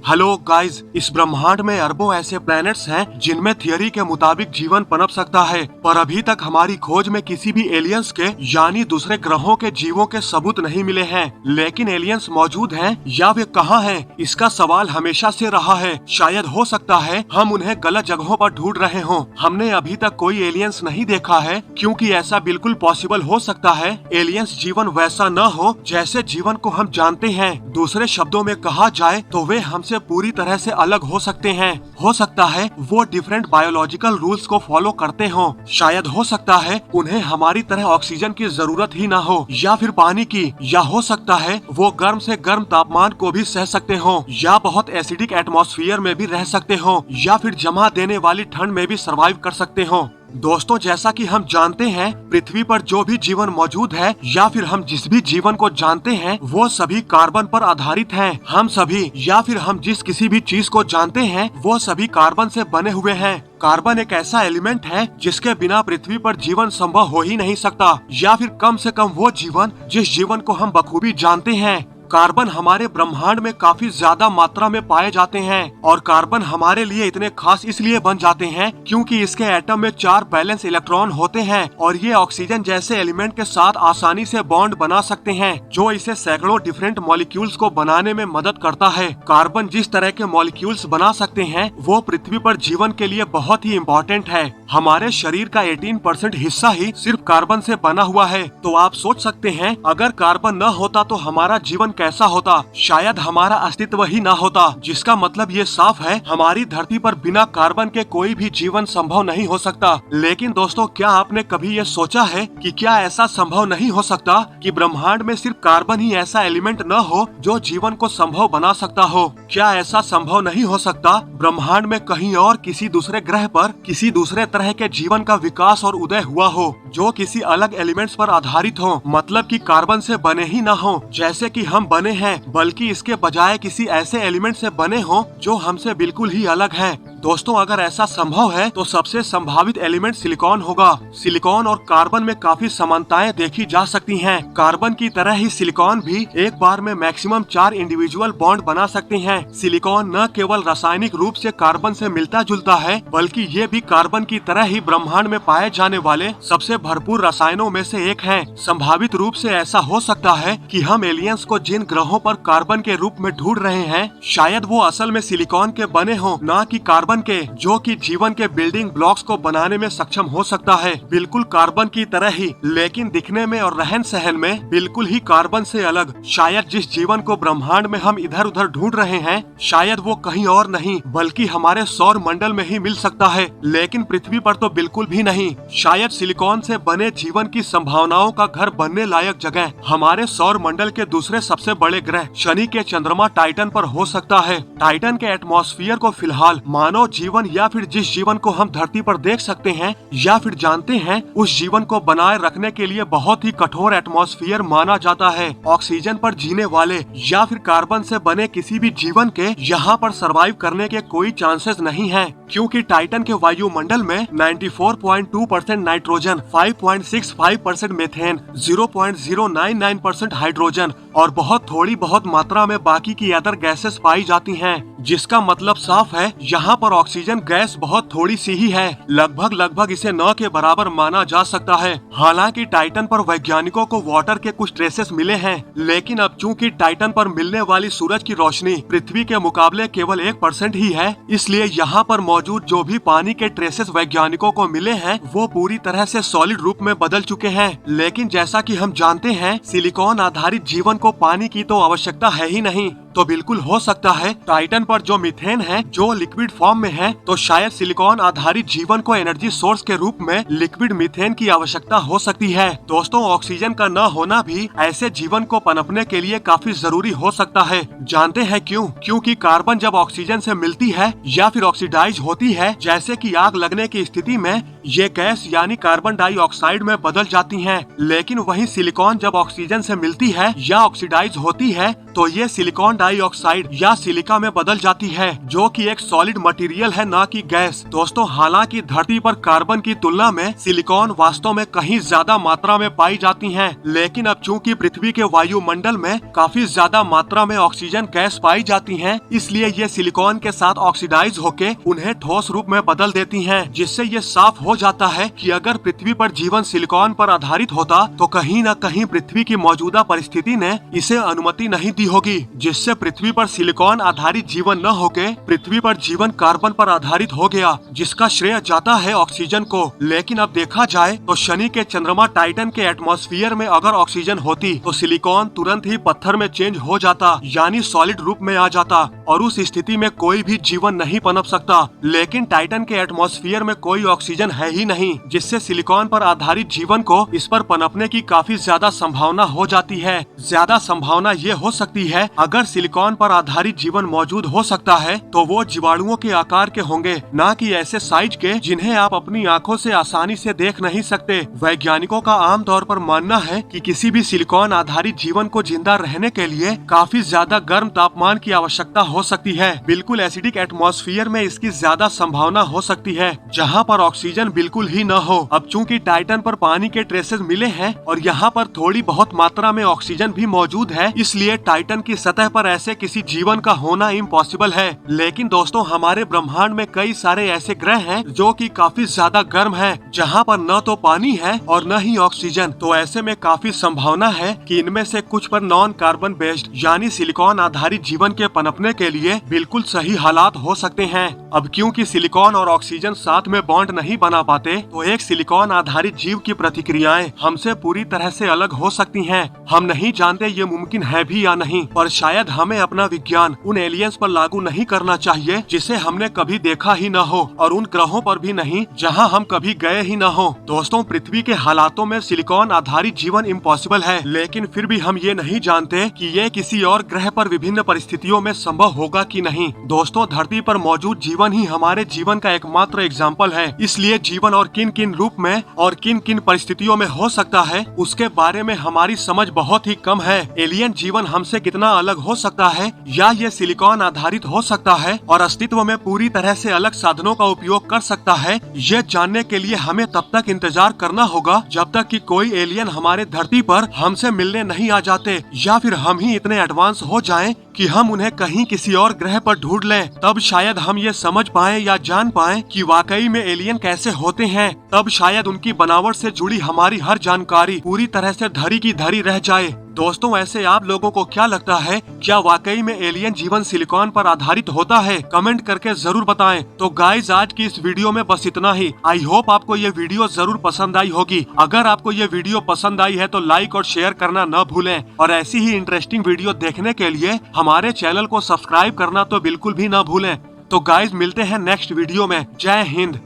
Hello guys, इस ब्रह्मांड में अरबों ऐसे प्लैनेट्स हैं जिनमें थियरी के मुताबिक जीवन पनप सकता है, पर अभी तक हमारी खोज में किसी भी एलियंस के यानी दूसरे ग्रहों के जीवों के सबूत नहीं मिले हैं। लेकिन एलियंस मौजूद हैं या वे कहाँ हैं, इसका सवाल हमेशा से रहा है। शायद हो सकता है हम उन्हें गलत जगहों पर ढूंढ रहे हों। हमने अभी तक कोई एलियंस नहीं देखा है, क्योंकि ऐसा बिल्कुल पॉसिबल हो सकता है एलियंस जीवन वैसा न हो जैसे जीवन को हम जानते हैं। दूसरे शब्दों में कहा जाए तो वे हमसे पूरी तरह से अलग हो सकते हैं। हो सकता है वो डिफरेंट बायोलॉजिकल रूल्स को फॉलो करते हों। शायद हो सकता है उन्हें हमारी तरह ऑक्सीजन की जरूरत ही ना हो या फिर पानी की, या हो सकता है वो गर्म से गर्म तापमान को भी सह सकते हों, या बहुत एसिडिक एटमॉस्फेयर में भी रह सकते हों, या फिर जमा देने वाली ठंड में भी सरवाइव कर सकते हों। दोस्तों, जैसा कि हम जानते हैं, पृथ्वी पर जो भी जीवन मौजूद है या फिर हम जिस भी जीवन को जानते हैं वो सभी कार्बन पर आधारित हैं। हम सभी या फिर हम जिस किसी भी चीज को जानते हैं वो सभी कार्बन से बने हुए हैं। कार्बन एक ऐसा एलिमेंट है जिसके बिना पृथ्वी पर जीवन संभव हो ही नहीं सकता, या फिर कम से कम वो जीवन जिस जीवन को हम बखूबी जानते हैं। कार्बन हमारे ब्रह्मांड में काफी ज्यादा मात्रा में पाए जाते हैं, और कार्बन हमारे लिए इतने खास इसलिए बन जाते हैं क्योंकि इसके एटम में 4 बैलेंस इलेक्ट्रॉन होते हैं, और ये ऑक्सीजन जैसे एलिमेंट के साथ आसानी से बॉन्ड बना सकते हैं, जो इसे सैकड़ों डिफरेंट मॉलिक्यूल्स को बनाने में मदद करता है। कार्बन जिस तरह के मॉलिक्यूल्स बना सकते हैं वो पृथ्वी पर जीवन के लिए बहुत ही इम्पोर्टेंट है। हमारे शरीर का 18% हिस्सा ही सिर्फ कार्बन से बना हुआ है। तो आप सोच सकते हैं अगर कार्बन न होता तो हमारा जीवन कैसा होता। शायद हमारा अस्तित्व ही ना होता, जिसका मतलब ये साफ है हमारी धरती पर बिना कार्बन के कोई भी जीवन संभव नहीं हो सकता। लेकिन दोस्तों, क्या आपने कभी ये सोचा है कि क्या ऐसा संभव नहीं हो सकता कि ब्रह्मांड में सिर्फ कार्बन ही ऐसा एलिमेंट न हो जो जीवन को संभव बना सकता हो? क्या ऐसा संभव नहीं हो सकता ब्रह्मांड में कहीं और किसी दूसरे ग्रह पर किसी दूसरे तरह के जीवन का विकास और उदय हुआ हो जो किसी अलग एलिमेंट्स पर आधारित हो, मतलब कि कार्बन से बने ही ना हो जैसे कि हम बने हैं, बल्कि इसके बजाय किसी ऐसे एलिमेंट से बने हो जो हमसे बिल्कुल ही अलग है। दोस्तों, अगर ऐसा संभव है तो सबसे संभावित एलिमेंट सिलिकॉन होगा। सिलिकॉन और कार्बन में काफी समानताएं देखी जा सकती हैं। कार्बन की तरह ही सिलिकॉन भी एक बार में मैक्सिमम 4 इंडिविजुअल बॉन्ड बना सकते हैं। सिलिकॉन न केवल रासायनिक रूप से कार्बन से मिलता जुलता है, बल्कि ये भी कार्बन की तरह ही ब्रह्मांड में पाए जाने वाले सबसे भरपूर रसायनों में से एक है। संभावित रूप से ऐसा हो सकता है कि हम एलियंस को जिन ग्रहों पर कार्बन के रूप में ढूंढ रहे हैं शायद वो असल में सिलिकॉन के बने हों, न कि कार्बन के, जो कि जीवन के बिल्डिंग ब्लॉक्स को बनाने में सक्षम हो सकता है, बिल्कुल कार्बन की तरह ही, लेकिन दिखने में और रहन सहन में बिल्कुल ही कार्बन से अलग। शायद जिस जीवन को ब्रह्मांड में हम इधर उधर ढूंढ रहे हैं शायद वो कहीं और नहीं बल्कि हमारे सौर मंडल में ही मिल सकता है, लेकिन पृथ्वी पर तो बिल्कुल भी नहीं। शायद सिलिकॉन से बने जीवन की संभावनाओं का घर बनने लायक जगह हमारे सौर मंडल के दूसरे सबसे बड़े ग्रह शनि के चंद्रमा टाइटन पर हो सकता है। टाइटन के एटमॉस्फेयर को फिलहाल मानव जीवन या फिर जिस जीवन को हम धरती पर देख सकते हैं या फिर जानते हैं उस जीवन को बनाए रखने के लिए बहुत ही कठोर एटमॉस्फेयर माना जाता है। ऑक्सीजन पर जीने वाले या फिर कार्बन से बने किसी भी जीवन के यहाँ पर सरवाइव करने के कोई चांसेस नहीं है, क्योंकि टाइटन के वायुमंडल में 94.2% नाइट्रोजन, 5.65% मीथेन, 0.099% हाइड्रोजन और बहुत मात्रा में बाकी की अदर गैसेस पाई जाती हैं, जिसका मतलब साफ है यहाँ पर ऑक्सीजन गैस बहुत थोड़ी सी ही है। लगभग इसे न के बराबर माना जा सकता है। हालांकि टाइटन पर वैज्ञानिकों को वाटर के कुछ ट्रेसेस मिले हैं, लेकिन अब चूंकि टाइटन पर मिलने वाली सूरज की रोशनी पृथ्वी के मुकाबले केवल 1% ही है, इसलिए यहाँ पर मौजूद जो भी पानी के ट्रेसेस वैज्ञानिकों को मिले हैं वो पूरी तरह से सॉलिड रूप में बदल चुके हैं। लेकिन जैसा कि हम जानते हैं सिलिकॉन आधारित जीवन को पानी की तो आवश्यकता है ही नहीं, तो बिल्कुल हो सकता है टाइटन पर जो मीथेन है जो लिक्विड फॉर्म में है, तो शायद सिलिकॉन आधारित जीवन को एनर्जी सोर्स के रूप में लिक्विड मीथेन की आवश्यकता हो सकती है। दोस्तों, ऑक्सीजन का न होना भी ऐसे जीवन को पनपने के लिए काफी जरूरी हो सकता है। जानते हैं क्यों? क्योंकि कार्बन जब ऑक्सीजन से मिलती है या फिर ऑक्सीडाइज होती है, जैसे कि आग लगने की स्थिति में ये गैस यानी कार्बन डाइऑक्साइड में बदल जाती हैं। लेकिन वही सिलिकॉन जब ऑक्सीजन से मिलती है या ऑक्सीडाइज होती है तो ये सिलिकॉन डाइऑक्साइड या सिलिका में बदल जाती है, जो कि एक सॉलिड मटेरियल है, ना कि गैस। दोस्तों, हालांकि धरती पर कार्बन की तुलना में सिलिकॉन वास्तव में कहीं ज्यादा मात्रा में पाई जाती है, लेकिन अब चूंकि पृथ्वी के वायुमंडल में काफी ज्यादा मात्रा में ऑक्सीजन गैस पाई जाती है, इसलिए ये सिलिकॉन के साथ ऑक्सीडाइज होके उन्हें ठोस रूप में बदल देती हैं, जिससे ये साफ हो जाता है कि अगर पृथ्वी पर जीवन सिलिकॉन पर आधारित होता तो कहीं न कहीं पृथ्वी की मौजूदा परिस्थिति ने इसे अनुमति नहीं दी होगी, जिससे पृथ्वी पर सिलिकॉन आधारित जीवन न होके पृथ्वी पर जीवन कार्बन पर आधारित हो गया, जिसका श्रेय जाता है ऑक्सीजन को। लेकिन अब देखा जाए तो शनि के चंद्रमा टाइटन के एटमॉस्फेयर में अगर ऑक्सीजन होती तो सिलिकॉन तुरंत ही पत्थर में चेंज हो जाता, यानी सॉलिड रूप में आ जाता, और उस स्थिति में कोई भी जीवन नहीं पनप सकता। लेकिन टाइटन के एटमॉस्फेयर में कोई ऑक्सीजन है ही नहीं, जिससे सिलिकॉन पर आधारित जीवन को इस पर पनपने की काफी ज्यादा संभावना हो जाती है। ज्यादा संभावना ये हो सकती है अगर सिलिकॉन पर आधारित जीवन मौजूद हो सकता है तो वो जीवाणुओं के आकार के होंगे, न कि ऐसे साइज के जिन्हें आप अपनी आंखों से आसानी से देख नहीं सकते। वैज्ञानिकों का आमतौर पर मानना है कि किसी भी सिलिकॉन आधारित जीवन को जिंदा रहने के लिए काफी ज्यादा गर्म तापमान की आवश्यकता हो सकती है। बिल्कुल एसिडिक एटमॉस्फेयर में इसकी ज्यादा संभावना हो सकती है, जहाँ पर ऑक्सीजन बिल्कुल ही न हो। अब चूंकि टाइटन पर पानी के ट्रेसेस मिले हैं और यहाँ पर थोड़ी बहुत मात्रा में ऑक्सीजन भी मौजूद है, इसलिए टाइटन की सतह पर ऐसे किसी जीवन का होना इम्पॉसिबल है। लेकिन दोस्तों, हमारे ब्रह्मांड में कई सारे ऐसे ग्रह हैं जो कि काफी ज्यादा गर्म हैं, जहाँ पर न तो पानी है और न ही ऑक्सीजन। तो ऐसे में काफी संभावना है कि इनमें से कुछ पर नॉन कार्बन बेस्ड यानी सिलिकॉन आधारित जीवन के पनपने के लिए बिल्कुल सही हालात हो सकते हैं। अब क्योंकि सिलिकॉन और ऑक्सीजन साथ में बॉन्ड नहीं बना पाते, तो एक सिलिकॉन आधारित जीव की प्रतिक्रियाएं हमसे पूरी तरह से अलग हो सकती हैं। हम नहीं जानते ये मुमकिन है भी या नहीं, पर शायद हमें अपना विज्ञान उन एलियंस पर लागू नहीं करना चाहिए जिसे हमने कभी देखा ही न हो, और उन ग्रहों पर भी नहीं जहां हम कभी गए ही न हो। दोस्तों, पृथ्वी के हालातों में सिलिकॉन आधारित जीवन इम्पॉसिबल है, लेकिन फिर भी हम ये नहीं जानते कि ये किसी और ग्रह पर विभिन्न परिस्थितियों में संभव होगा कि नहीं। दोस्तों, धरती पर मौजूद जीवन ही हमारे जीवन का एकमात्र एग्जाम्पल है, इसलिए जीवन और किन किन रूप में और किन किन परिस्थितियों में हो सकता है उसके बारे में हमारी समझ बहुत ही कम है। एलियन जीवन हमसे कितना अलग हो सकता है, या ये सिलिकॉन आधारित हो सकता है और अस्तित्व में पूरी तरह से अलग साधनों का उपयोग कर सकता है, ये जानने के लिए हमें तब तक इंतजार करना होगा जब तक कि कोई एलियन हमारे धरती पर हमसे मिलने नहीं आ जाते, या फिर हम ही इतने एडवांस हो जाएं कि हम उन्हें कहीं किसी और ग्रह पर ढूंढ लें। तब शायद हम ये समझ पाएं या जान पाएं कि वाकई में एलियन कैसे होते हैं। तब शायद उनकी बनावट से जुड़ी हमारी हर जानकारी पूरी तरह से धरी की धरी रह जाए। दोस्तों, ऐसे आप लोगों को क्या लगता है, क्या वाकई में एलियन जीवन सिलिकॉन पर आधारित होता है? कमेंट करके जरूर बताएं। तो गाइज, आज की इस वीडियो में बस इतना ही। आई होप आपको ये वीडियो जरूर पसंद आई होगी। अगर आपको ये वीडियो पसंद आई है तो लाइक और शेयर करना न भूलें, और ऐसी ही इंटरेस्टिंग वीडियो देखने के लिए हमारे चैनल को सब्सक्राइब करना तो बिल्कुल भी न भूलें। तो गाइज, मिलते हैं नेक्स्ट वीडियो में। जय हिंद।